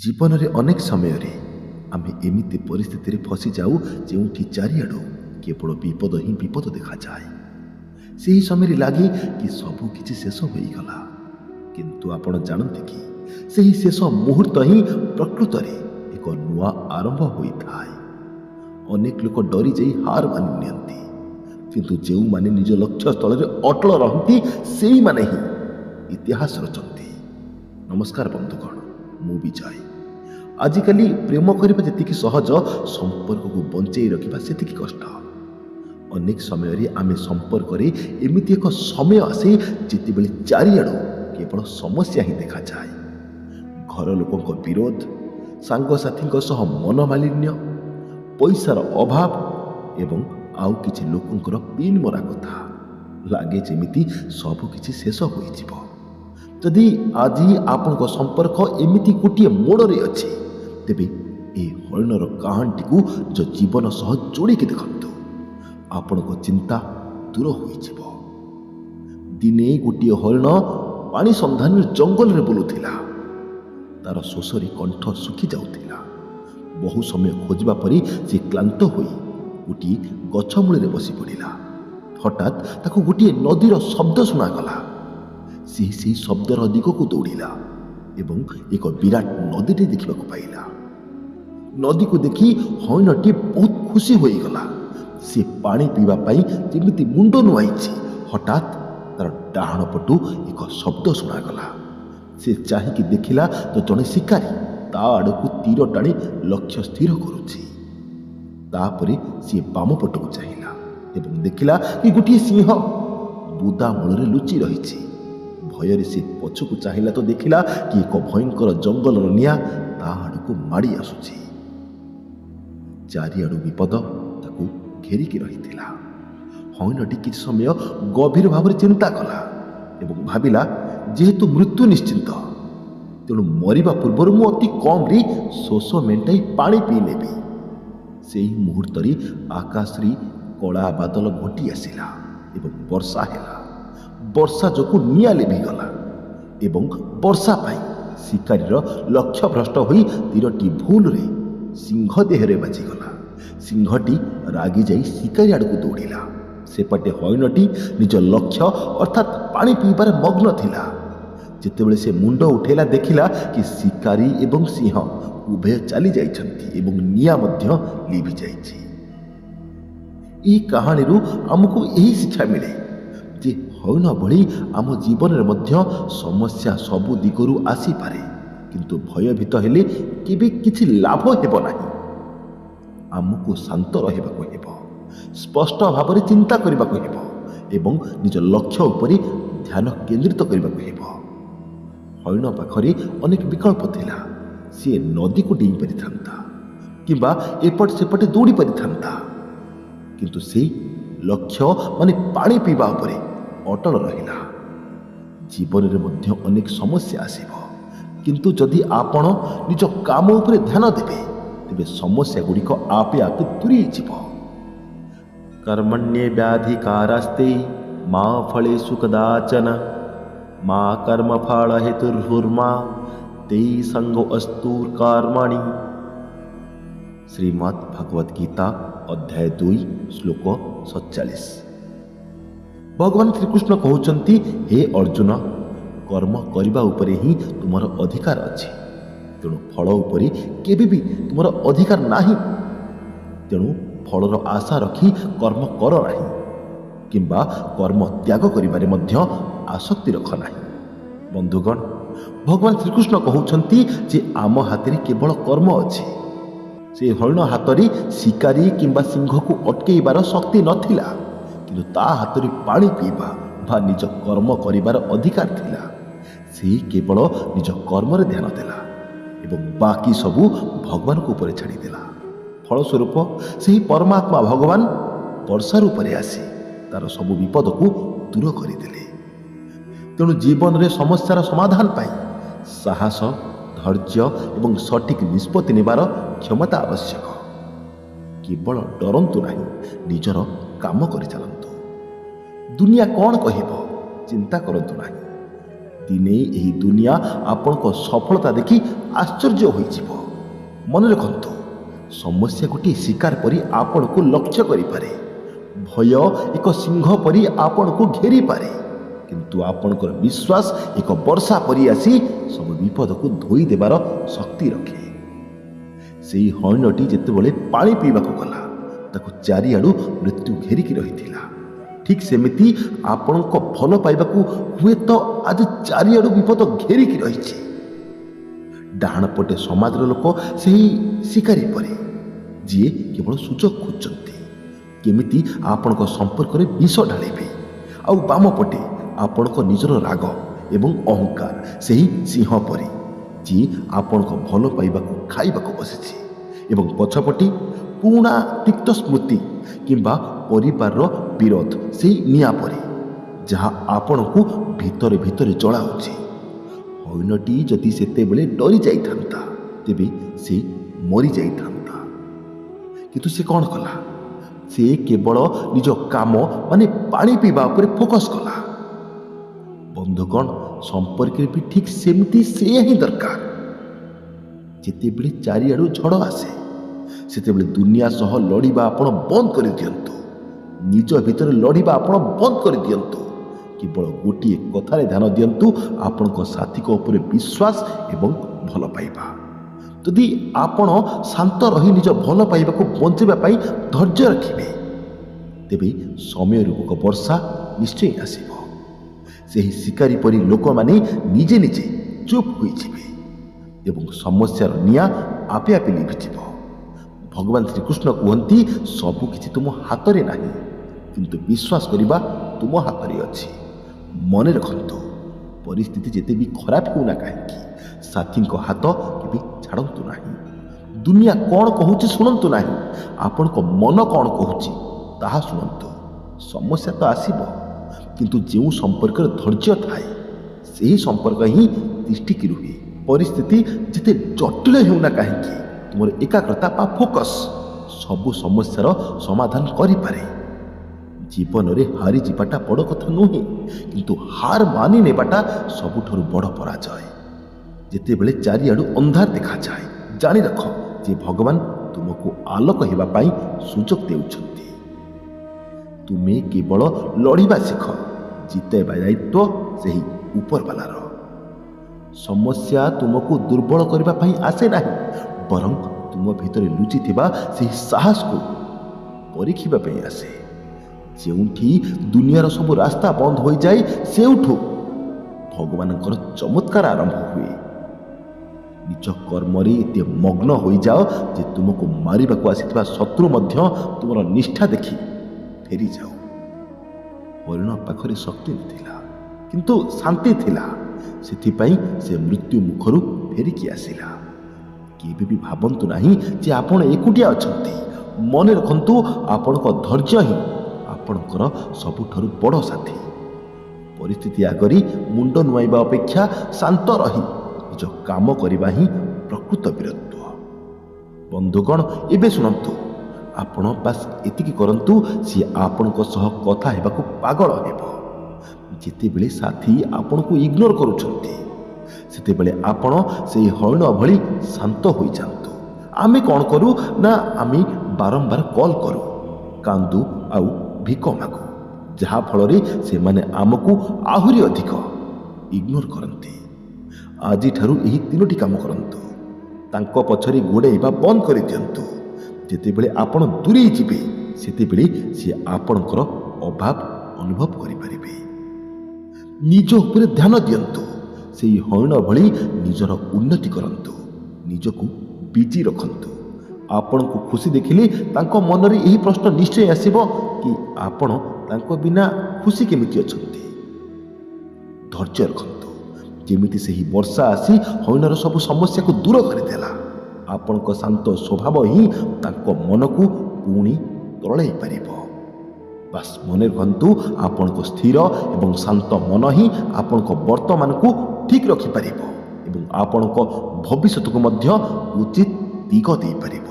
ଜୀବନରେ ଅନେକ ସମୟରେ ଆମେ ଏମିତି ପରିସ୍ଥିତିରେ ଫସି ଯାଉ ଯେଉଁଠି ଚାରିଆଡ଼ୁ କେବଳ ବିପଦ ହିଁ ବିପଦ ଦେଖାଯାଏ। ସେହି ସମୟରେ ଲାଗେ କି ସବୁ କିଛି ଶେଷ ହୋଇଗଲା। କିନ୍ତୁ ଆପଣ ଜାଣନ୍ତି କି ସେହି ଶେଷ ମୁହୂର୍ତ୍ତ ହିଁ ପ୍ରକୃତରେ ଏକ ନୂଆ ଆରମ୍ଭ ହୋଇଥାଏ। ଅନେକ ଲୋକ ଡରି ଯାଇ ହାର ମାନି ନିଅନ୍ତି, କିନ୍ତୁ ଯେଉଁମାନେ ନିଜ ଲକ୍ଷ୍ୟ ସ୍ଥଳରେ ଅଟଳ ରହନ୍ତି ସେଇମାନେ ହିଁ ଇତିହାସ ରଚନ୍ତି। ନମସ୍କାର ବନ୍ଧୁଗଣ, ମୁଁ ବିଜୟ। ଆଜିକାଲି ପ୍ରେମ କରିବା ଯେତିକି ସହଜ, ସମ୍ପର୍କକୁ ବଞ୍ଚେଇ ରଖିବା ସେତିକି କଷ୍ଟ। ଅନେକ ସମୟରେ ଆମେ ସମ୍ପର୍କରେ ଏମିତି ଏକ ସମୟ ଆସେ ଯେତେବେଳେ ଚାରିଆଡ଼ୁ କେବଳ ସମସ୍ୟା ହିଁ ଦେଖାଯାଏ। ଘର ଲୋକଙ୍କ ବିରୋଧ, ସାଙ୍ଗସାଥୀଙ୍କ ସହ ମନମାଳିନ୍ୟ, ପଇସାର ଅଭାବ ଏବଂ ଆଉ କିଛି ଲୋକଙ୍କର ପିନ୍ ମରା କଥା। ଲାଗେ ଯେମିତି ସବୁ କିଛି ଶେଷ ହୋଇଯିବ। ଯଦି ଆଜି ଆପଣଙ୍କ ସମ୍ପର୍କ ଏମିତି ଗୋଟିଏ ମୋଡ଼ରେ ଅଛି, ତେବେ ଏହି ହରିଣର କାହାଣୀଟିକୁ ନିଜ ଜୀବନ ସହ ଯୋଡ଼ିକି ଦେଖନ୍ତୁ। ଆପଣଙ୍କ ଚିନ୍ତା ଦୂର ହୋଇଯିବ। ଦିନେ ଗୋଟିଏ ହରିଣ ପାଣି ସନ୍ଧାନରେ ଜଙ୍ଗଲରେ ବୁଲୁଥିଲା। ତାର ଶୋଷରେ କଣ୍ଠ ଶୁଖି ଯାଉଥିଲା। ବହୁ ସମୟ ଖୋଜିବା ପରେ ସେ କ୍ଳାନ୍ତ ହୋଇ ଗୋଟିଏ ଗଛ ମୂଳରେ ବସି ପଡ଼ିଲା। ହଠାତ୍ ତାକୁ ଗୋଟିଏ ନଦୀର ଶବ୍ଦ ଶୁଣାଗଲା। ସେ ସେହି ଶବ୍ଦର ଦିଗକୁ ଦୌଡ଼ିଲା ଏବଂ ଏକ ବିରାଟ ନଦୀଟେ ଦେଖିବାକୁ ପାଇଲା। ନଦୀକୁ ଦେଖି ହରିଣଟି ବହୁତ ଖୁସି ହୋଇଗଲା। ସେ ପାଣି ପିଇବା ପାଇଁ ଯେମିତି ମୁଣ୍ଡ ନୁଆଇଛି, ହଠାତ୍ ତାର ଡାହାଣ ପଟୁ ଏକ ଶବ୍ଦ ଶୁଣାଗଲା। ସେ ଚାହିଁକି ଦେଖିଲା ତ ଜଣେ ଶିକାରୀ ତା ଆଡ଼କୁ ତୀର ଟାଣି ଲକ୍ଷ୍ୟ ସ୍ଥିର କରୁଛି। ତାପରେ ସିଏ ବାମ ପଟକୁ ଚାହିଁଲା ଏବଂ ଦେଖିଲା କି ଗୋଟିଏ ସିଂହ ବୁଦା ମୂଳରେ ଲୁଚି ରହିଛି। ଭୟରେ ସେ ପଛକୁ ଚାହିଁଲା ତ ଦେଖିଲା କି ଏକ ଭୟଙ୍କର ଜଙ୍ଗଲର ନିଆଁ ତା ଆଡ଼କୁ ମାଡ଼ି ଆସୁଛି। ଚାରିଆଡ଼ୁ ବିପଦ ତାକୁ ଘେରିକି ରହିଥିଲା। ହରିଣଟି କିଛି ସମୟ ଗଭୀର ଭାବରେ ଚିନ୍ତା କଲା ଏବଂ ଭାବିଲା, ଯେହେତୁ ମୃତ୍ୟୁ ନିଶ୍ଚିନ୍ତ, ତେଣୁ ମରିବା ପୂର୍ବରୁ ମୁଁ ଅତି କମ୍ରେ ଶୋଷ ମେଣ୍ଟାଇ ପାଣି ପିଇ ନେବି। ସେହି ମୁହୂର୍ତ୍ତରେ ଆକାଶରେ କଳା ବାଦଲ ଘୋଟି ଆସିଲା ଏବଂ ବର୍ଷା ହେଲା। ବର୍ଷା ଯୋଗୁଁ ନିଆଁ ଲିଭିଗଲା ଏବଂ ବର୍ଷା ପାଇଁ ଶିକାରୀର ଲକ୍ଷ୍ୟ ଭ୍ରଷ୍ଟ ହୋଇ ତୀରଟି ଭୁଲରେ ସିଂହ ଦେହରେ ବାଜିଗଲା। ସିଂହଟି ରାଗି ଯାଇ ଶିକାରୀ ଆଡ଼କୁ ଦୌଡ଼ିଲା। ସେପଟେ ହରିଣଟି ନିଜ ଲକ୍ଷ୍ୟ ଅର୍ଥାତ୍ ପାଣି ପିଇବାରେ ମଗ୍ନ ଥିଲା। ଯେତେବେଳେ ସେ ମୁଣ୍ଡ ଉଠେଇଲା, ଦେଖିଲା କି ଶିକାରୀ ଏବଂ ସିଂହ ଉଭୟ ଚାଲି ଯାଇଛନ୍ତି ଏବଂ ନିଆଁ ମଧ୍ୟ ଲିଭି ଯାଇଛି। ଏହି କାହାଣୀରୁ ଆମକୁ ଏହି ଶିକ୍ଷା ମିଳେ ଯେ ହରିଣ ଭଳି ଆମ ଜୀବନରେ ମଧ୍ୟ ସମସ୍ୟା ସବୁ ଦିଗରୁ ଆସିପାରେ, କିନ୍ତୁ ଭୟଭୀତ ହେଲେ କେବେ କିଛି ଲାଭ ହେବ ନାହିଁ। ଆମକୁ ଶାନ୍ତ ରହିବାକୁ ହେବ, ସ୍ପଷ୍ଟ ଭାବରେ ଚିନ୍ତା କରିବାକୁ ହେବ ଏବଂ ନିଜ ଲକ୍ଷ୍ୟ ଉପରେ ଧ୍ୟାନ କେନ୍ଦ୍ରିତ କରିବାକୁ ହେବ। ହରିଣ ପାଖରେ ଅନେକ ବିକଳ୍ପ ଥିଲା। ସିଏ ନଦୀକୁ ଡେଇଁ ପାରିଥାନ୍ତା କିମ୍ବା ଏପଟ ସେପଟେ ଦୌଡ଼ି ପାରିଥାନ୍ତା, କିନ୍ତୁ ସେଇ ଲକ୍ଷ୍ୟ ମାନେ ପାଣି ପିଇବା ଉପରେ ଅଟଳ ରହିଲା। ଜୀବନରେ ମଧ୍ୟ ଅନେକ ସମସ୍ୟା ଆସିବ, କିନ୍ତୁ ଯଦି ଆପଣ ନିଜ କାମ ଉପରେ ଧ୍ୟାନ ଦେବେ, ତେବେ ସମସ୍ୟା ଗୁଡ଼ିକ ଆପେ ଆପେ ଦୂରେଇ ଯିବ। କର୍ମଣ୍ୟେବାଧିକାରାସ୍ତେ ମା ଫଳେଷୁ କଦାଚନ ମା କର୍ମଫଳ ହେତୁର୍ଭୁର୍ମା ତେ ସଙ୍ଗୋ ଅସ୍ତୁ କର୍ମଣି। ଶ୍ରୀମଦ୍ ଭଗବତ୍ ଗୀତା ଅଧ୍ୟାୟ 2 ଶ୍ଲୋକ 47। ଭଗବାନ ଶ୍ରୀକୃଷ୍ଣ କହୁଛନ୍ତି, ହେ ଅର୍ଜୁନ, କର୍ମ କରିବା ଉପରେ ହିଁ ତୁମର ଅଧିକାର ଅଛି, ତେଣୁ ଫଳ ଉପରେ କେବେ ବି ତୁମର ଅଧିକାର ନାହିଁ। ତେଣୁ ଫଳର ଆଶା ରଖି କର୍ମ କର ନାହିଁ କିମ୍ବା କର୍ମ ତ୍ୟାଗ କରିବାରେ ମଧ୍ୟ ଆସକ୍ତି ରଖ ନାହିଁ। ବନ୍ଧୁଗଣ, ଭଗବାନ ଶ୍ରୀକୃଷ୍ଣ କହୁଛନ୍ତି ଯେ ଆମ ହାତରେ କେବଳ କର୍ମ ଅଛି। ସେ ହରିଣ ହାତରେ ଶିକାରୀ କିମ୍ବା ସିଂହକୁ ଅଟକେଇବାର ଶକ୍ତି ନଥିଲା, କିନ୍ତୁ ତା ହାତରେ ପାଣି ପିଇବା ବା ନିଜ କର୍ମ କରିବାର ଅଧିକାର ଥିଲା। ସେ କେବଳ ନିଜ କର୍ମରେ ଧ୍ୟାନ ଦେଲା ଏବଂ ବାକି ସବୁ ଭଗବାନଙ୍କ ଉପରେ ଛାଡ଼ିଦେଲା। ଫଳସ୍ୱରୂପ ସେହି ପରମାତ୍ମା ଭଗବାନ ବର୍ଷା ରୂପରେ ଆସି ତାର ସବୁ ବିପଦକୁ ଦୂର କରିଦେଲେ। ତେଣୁ ଜୀବନରେ ସମସ୍ୟାର ସମାଧାନ ପାଇଁ ସାହସ, ଧୈର୍ଯ୍ୟ ଏବଂ ସଠିକ୍ ନିଷ୍ପତ୍ତି ନେବାର କ୍ଷମତା ଆବଶ୍ୟକ। କେବଳ ଡରନ୍ତୁ ନାହିଁ, ନିଜର କାମ କରିଚାଲନ୍ତୁ। ଦୁନିଆ କ'ଣ କହିବ ଚିନ୍ତା କରନ୍ତୁ ନାହିଁ। ଦିନେ ଏହି ଦୁନିଆ ଆପଣଙ୍କ ସଫଳତା ଦେଖି ଆଶ୍ଚର୍ଯ୍ୟ ହୋଇଯିବ। ମନେ ରଖନ୍ତୁ, ସମସ୍ୟା ଗୋଟିଏ ଶିକାର ପରି ଆପଣଙ୍କୁ ଲକ୍ଷ୍ୟ କରିପାରେ। ଭୟ ଏକ ସିଂହ ପରି ଆପଣଙ୍କୁ ଘେରିପାରେ, କିନ୍ତୁ ଆପଣଙ୍କର ବିଶ୍ୱାସ ଏକ ବର୍ଷା ପରି ଆସି ସବୁ ବିପଦକୁ ଧୋଇ ଦେବାର ଶକ୍ତି ରଖେ। ସେହି ହରିଣଟି ଯେତେବେଳେ ପାଣି ପିଇବାକୁ ଗଲା, ତାକୁ ଚାରିଆଡ଼ୁ ମୃତ୍ୟୁ ଘେରିକି ରହିଥିଲା। ଠିକ୍ ସେମିତି ଆପଣଙ୍କ ଭଲ ପାଇବାକୁ ହୁଏତ ଆଜି ଚାରିଆଡ଼ୁ ବିପଦ ଘେରିକି ରହିଛି। ଡାହାଣ ପଟେ ସମାଜର ଲୋକ ସେହି ଶିକାରୀ ପରି, ଯିଏ କେବଳ ସୁଯୋଗ ଖୋଜୁଛନ୍ତି କେମିତି ଆପଣଙ୍କ ସମ୍ପର୍କରେ ବିଷ ଢାଳିବେ। ଆଉ ବାମ ପଟେ ଆପଣଙ୍କ ନିଜର ରାଗ ଏବଂ ଅହଙ୍କାର ସେହି ସିଂହ ପରି, ଯିଏ ଆପଣଙ୍କ ଭଲ ପାଇବାକୁ ଖାଇବାକୁ ବସିଛି। ଏବଂ ପଛପଟେ ପୁରୁଣା ତିକ୍ତ ସ୍ମୃତି କିମ୍ବା ପରିବାରର ବିରୋଧ ସେହି ନିଆଁ ପରି, ଯାହା ଆପଣଙ୍କୁ ଭିତରେ ଭିତରେ ଜଳାଉଛି। ହରିଣଟି ଯଦି ସେତେବେଳେ ଡରି ଯାଇଥାନ୍ତା, ତେବେ ସେ ମରିଯାଇଥାନ୍ତା। କିନ୍ତୁ ସେ କ'ଣ କଲା? ସେ କେବଳ ନିଜ କାମ ମାନେ ପାଣି ପିଇବା ଉପରେ ଫୋକସ୍ କଲା। ବନ୍ଧୁଗଣ, ସମ୍ପର୍କରେ ବି ଠିକ୍ ସେମିତି ସେଇଆ ହିଁ ଦରକାର। ଯେତେବେଳେ ଚାରିଆଡ଼ୁ ଝଡ଼ ଆସେ, ସେତେବେଳେ ଦୁନିଆ ସହ ଲଢ଼ିବା ଆପଣ ବନ୍ଦ କରିଦିଅନ୍ତୁ। ନିଜ ଭିତରେ ଲଢ଼ିବା ଆପଣ ବନ୍ଦ କରିଦିଅନ୍ତୁ। କେବଳ ଗୋଟିଏ କଥାରେ ଧ୍ୟାନ ଦିଅନ୍ତୁ, ଆପଣଙ୍କ ସାଥୀଙ୍କ ଉପରେ ବିଶ୍ୱାସ ଏବଂ ଭଲ ପାଇବା। ଯଦି ଆପଣ ଶାନ୍ତ ରହି ନିଜ ଭଲ ପାଇବାକୁ ବଞ୍ଚିବା ପାଇଁ ଧୈର୍ଯ୍ୟ ରଖିବେ, ତେବେ ସମୟରୁ ଏକ ବର୍ଷା ନିଶ୍ଚୟ ଆସିବ। ସେହି ଶିକାରୀ ପରି ଲୋକମାନେ ନିଜେ ନିଜେ ଚୁପ୍ ହୋଇଯିବେ ଏବଂ ସମସ୍ୟାର ନିଆଁ ଆପେ ଆପେ ଲିଭିଯିବ। ଭଗବାନ ଶ୍ରୀକୃଷ୍ଣ କୁହନ୍ତି, ସବୁ କିଛି ତୁମ ହାତରେ ନାହିଁ, କିନ୍ତୁ ବିଶ୍ୱାସ କରିବା ତୁମ ହାତରେ ଅଛି। ମନେ ରଖନ୍ତୁ, ପରିସ୍ଥିତି ଯେତେ ବି ଖରାପ ହେଉନା କାହିଁକି, ସାଥୀଙ୍କ ହାତ କେବେ ଛାଡ଼ନ୍ତୁ ନାହିଁ। ଦୁନିଆ କ'ଣ କହୁଛି ଶୁଣନ୍ତୁ ନାହିଁ, ଆପଣଙ୍କ ମନ କ'ଣ କହୁଛି ତାହା ଶୁଣନ୍ତୁ। ସମସ୍ୟା ତ ଆସିବ, କିନ୍ତୁ ଯେଉଁ ସମ୍ପର୍କରେ ଧୈର୍ଯ୍ୟ ଥାଏ, ସେହି ସମ୍ପର୍କ ହିଁ ତିଷ୍ଠିକି ରୁହେ। ପରିସ୍ଥିତି ଯେତେ ଜଟିଳ ହେଉନା କାହିଁକି, ତୁମର ଏକାଗ୍ରତା ବା ଫୋକସ୍ ସବୁ ସମସ୍ୟାର ସମାଧାନ କରିପାରେ। ଜୀବନରେ ହାରିଯିବାଟା ବଡ଼ କଥା ନୁହେଁ, କିନ୍ତୁ ହାର ମାନି ନେବାଟା ସବୁଠାରୁ ବଡ଼ ପରାଜୟ। ଯେତେବେଳେ ଚାରିଆଡ଼ୁ ଅନ୍ଧାର ଦେଖାଯାଏ, ଜାଣି ରଖ ଯେ ଭଗବାନ ତୁମକୁ ଆଲୋକ ହେବା ପାଇଁ ସୁଯୋଗ ଦେଉଛନ୍ତି। ତୁମେ କେବଳ ଲଢ଼ିବା ଶିଖ, ଜିତେଇବା ଦାୟିତ୍ୱ ସେହି ଉପରବାଲାର। ସମସ୍ୟା ତୁମକୁ ଦୁର୍ବଳ କରିବା ପାଇଁ ଆସେ ନାହିଁ, ବରଂ ତୁମ ଭିତରେ ଲୁଚିଥିବା ସେହି ସାହସକୁ ପରୀଖିବା ପାଇଁ ଆସେ। ଯେଉଁଠି ଦୁନିଆର ସବୁ ରାସ୍ତା ବନ୍ଦ ହୋଇଯାଏ, ସେଇଠୁ ଭଗବାନଙ୍କର ଚମତ୍କାର ଆରମ୍ଭ ହୁଏ। ନିଜ କର୍ମରେ ଏତେ ମଗ୍ନ ହୋଇଯାଅ ଯେ ତୁମକୁ ମାରିବାକୁ ଆସିଥିବା ଶତ୍ରୁ ମଧ୍ୟ ତୁମର ନିଷ୍ଠା ଦେଖି ଫେରିଯାଉ। ହରିଣ ପାଖରେ ଶକ୍ତି ନଥିଲା, କିନ୍ତୁ ଶାନ୍ତି ଥିଲା। ସେଥିପାଇଁ ସେ ମୃତ୍ୟୁ ମୁଖରୁ ଫେରିକି ଆସିଲା। କେବେ ବି ଭାବନ୍ତୁ ନାହିଁ ଯେ ଆପଣ ଏକୁଟିଆ ଅଛନ୍ତି। ମନେ ରଖନ୍ତୁ, ଆପଣଙ୍କ ଧୈର୍ଯ୍ୟ ହିଁ ଆପଣଙ୍କର ସବୁଠାରୁ ବଡ଼ ସାଥୀ। ପରିସ୍ଥିତି ଆଗରେ ମୁଣ୍ଡ ନୁଆଇବା ଅପେକ୍ଷା ଶାନ୍ତ ରହି ନିଜ କାମ କରିବା ହିଁ ପ୍ରକୃତ ବୀରତ୍ୱ। ବନ୍ଧୁଗଣ, ଏବେ ଶୁଣନ୍ତୁ, ଆପଣ ବାସ୍ ଏତିକି କରନ୍ତୁ, ସିଏ ଆପଣଙ୍କ ସହ କଥା ହେବାକୁ ପାଗଳ ହେବ। ଯେତେବେଳେ ସାଥୀ ଆପଣଙ୍କୁ ଇଗ୍ନୋର କରୁଛନ୍ତି, ସେତେବେଳେ ଆପଣ ସେହି ହରିଣ ଭଳି ଶାନ୍ତ ହୋଇଯାଆନ୍ତୁ। ଆମେ କ'ଣ କରୁ ନା, ଆମେ ବାରମ୍ବାର କଲ୍ କରୁ, କାନ୍ଦୁ ଆଉ ଭିକ ମାଗୁ, ଯାହାଫଳରେ ସେମାନେ ଆମକୁ ଆହୁରି ଅଧିକ ଇଗ୍ନୋର କରନ୍ତି। ଆଜିଠାରୁ ଏହି 3ଟି କାମ କରନ୍ତୁ। ତାଙ୍କ ପଛରେ ଗୋଡ଼େଇବା ବନ୍ଦ କରିଦିଅନ୍ତୁ। ଯେତେବେଳେ ଆପଣ ଦୂରେଇ ଯିବେ, ସେତେବେଳେ ସିଏ ଆପଣଙ୍କର ଅଭାବ ଅନୁଭବ କରିପାରିବେ। ନିଜ ଉପରେ ଧ୍ୟାନ ଦିଅନ୍ତୁ। ସେହି ହରିଣ ଭଳି ନିଜର ଉନ୍ନତି କରନ୍ତୁ। ନିଜକୁ ବିଜି ରଖନ୍ତୁ। ଆପଣଙ୍କୁ ଖୁସି ଦେଖିଲେ ତାଙ୍କ ମନରେ ଏହି ପ୍ରଶ୍ନ ନିଶ୍ଚୟ ଆସିବ କି ଆପଣ ତାଙ୍କ ବିନା ଖୁସି କେମିତି ଅଛନ୍ତି। ଧୈର୍ଯ୍ୟ ରଖନ୍ତୁ। ଯେମିତି ସେହି ବର୍ଷା ଆସି ହରିଣର ସବୁ ସମସ୍ୟାକୁ ଦୂର କରିଦେଲା, ଆପଣଙ୍କ ଶାନ୍ତ ସ୍ୱଭାବ ହିଁ ତାଙ୍କ ମନକୁ ପୁଣି ତରଳେଇ ପାରିବ। ବାସ୍ ମନେ ରଖନ୍ତୁ, ଆପଣଙ୍କ ସ୍ଥିର ଏବଂ ଶାନ୍ତ ମନ ହିଁ ଆପଣଙ୍କ ବର୍ତ୍ତମାନକୁ ଠିକ୍ ରଖିପାରିବ ଏବଂ ଆପଣଙ୍କ ଭବିଷ୍ୟତକୁ ମଧ୍ୟ ଉଚିତ ଦିଗ ଦେଇପାରିବ।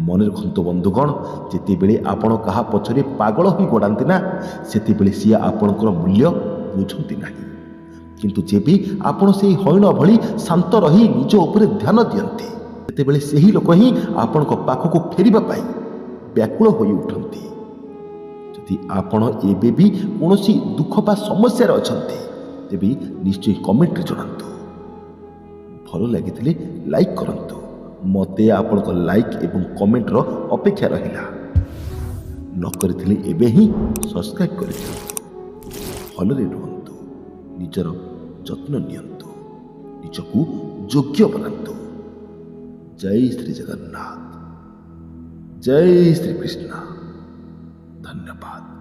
ମନେ ରଖନ୍ତୁ ବନ୍ଧୁଗଣ, ଯେତେବେଳେ ଆପଣ କାହା ପଛରେ ପାଗଳ ହୋଇ ଗୋଡ଼ାନ୍ତି ନା, ସେତେବେଳେ ସିଏ ଆପଣଙ୍କର ମୂଲ୍ୟ ବୁଝନ୍ତି ନାହିଁ। କିନ୍ତୁ ଯେବେ ଆପଣ ସେହି ହଇଣ ଭଳି ଶାନ୍ତ ରହି ନିଜ ଉପରେ ଧ୍ୟାନ ଦିଅନ୍ତି, ସେତେବେଳେ ସେହି ଲୋକ ହିଁ ଆପଣଙ୍କ ପାଖକୁ ଫେରିବା ପାଇଁ ବ୍ୟାକୁଳ ହୋଇ ଉଠନ୍ତି। ଯଦି ଆପଣ ଏବେ ବି କୌଣସି ଦୁଃଖ ବା ସମସ୍ୟାରେ ଅଛନ୍ତି, ତେବେ ନିଶ୍ଚୟ କମେଣ୍ଟରେ ଜଣାନ୍ତୁ। ଭଲ ଲାଗିଥିଲେ ଲାଇକ୍ କରନ୍ତୁ। ମୋତେ ଆପଣଙ୍କ ଲାଇକ୍ ଏବଂ କମେଣ୍ଟର ଅପେକ୍ଷା ରହିଲା। ନ କରିଥିଲେ ଏବେ ହିଁ ସବସ୍କ୍ରାଇବ୍ କରିଦିଅନ୍ତୁ। ଭଲରେ ରୁହନ୍ତୁ, ନିଜର ଯତ୍ନ ନିଅନ୍ତୁ, ନିଜକୁ ଯୋଗ୍ୟ ବନାନ୍ତୁ। ଜୟ ଶ୍ରୀ ଜଗନ୍ନାଥ, ଜୟ ଶ୍ରୀ କୃଷ୍ଣ। ଧନ୍ୟବାଦ।